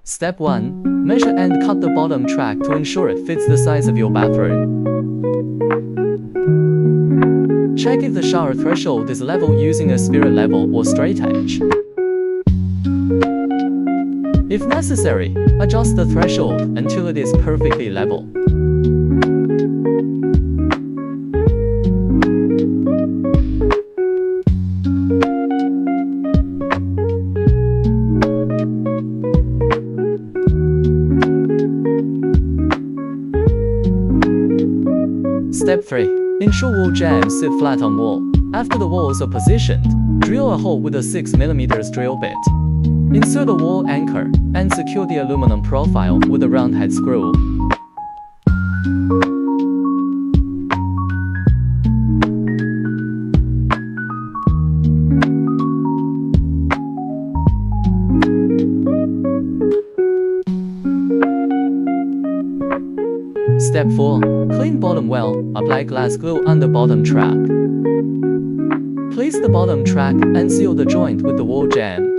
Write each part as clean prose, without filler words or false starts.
Step 1. Measure and cut the bottom track to ensure it fits the size of your bathroom. Check if the shower threshold is level using a spirit level or straight edge. If necessary, adjust the threshold until it is perfectly level. Step 3. Ensure wall jambs sit flat on wall. After the walls are positioned, drill a hole with a 6mm drill bit. Insert a wall anchor and secure the aluminum profile with a round head screw. Step 4. Clean bottom well. Apply glass glue on the bottom track. Place the bottom track and seal the joint with the wall jamb.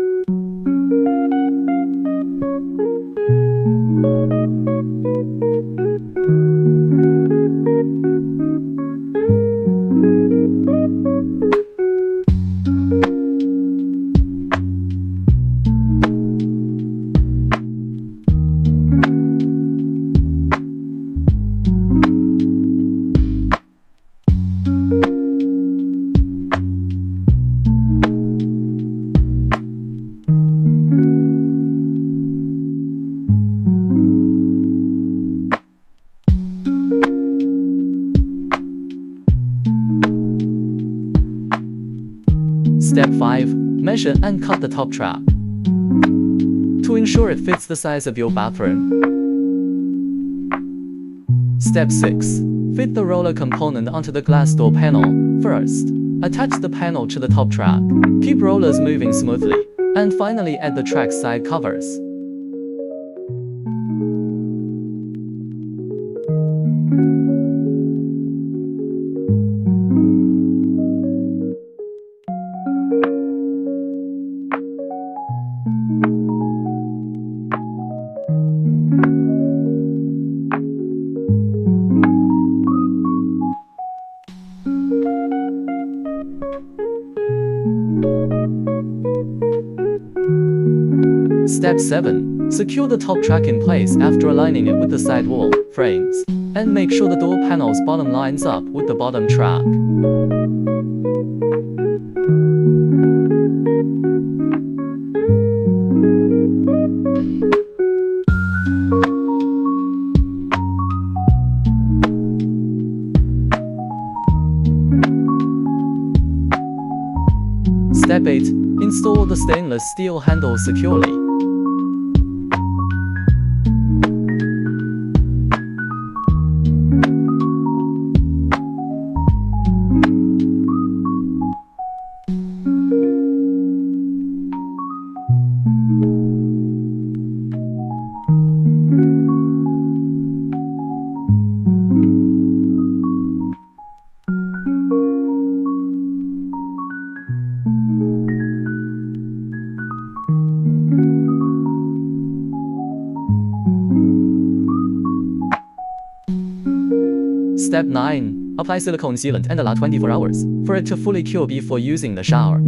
Step 5. Measure and cut the top track to ensure it fits the size of your bathroom. Step 6. Fit the roller component onto the glass door panel. First, attach the panel to the top track. Keep rollers moving smoothly. And finally add the track side covers. Step 7. Secure the top track in place after aligning it with the side wall frames, and make sure the door panel's bottom lines up with the bottom track. Step 8. Install the stainless steel handle securely. Step 9. Apply silicone sealant and allow 24 hours for it to fully cure before using the shower.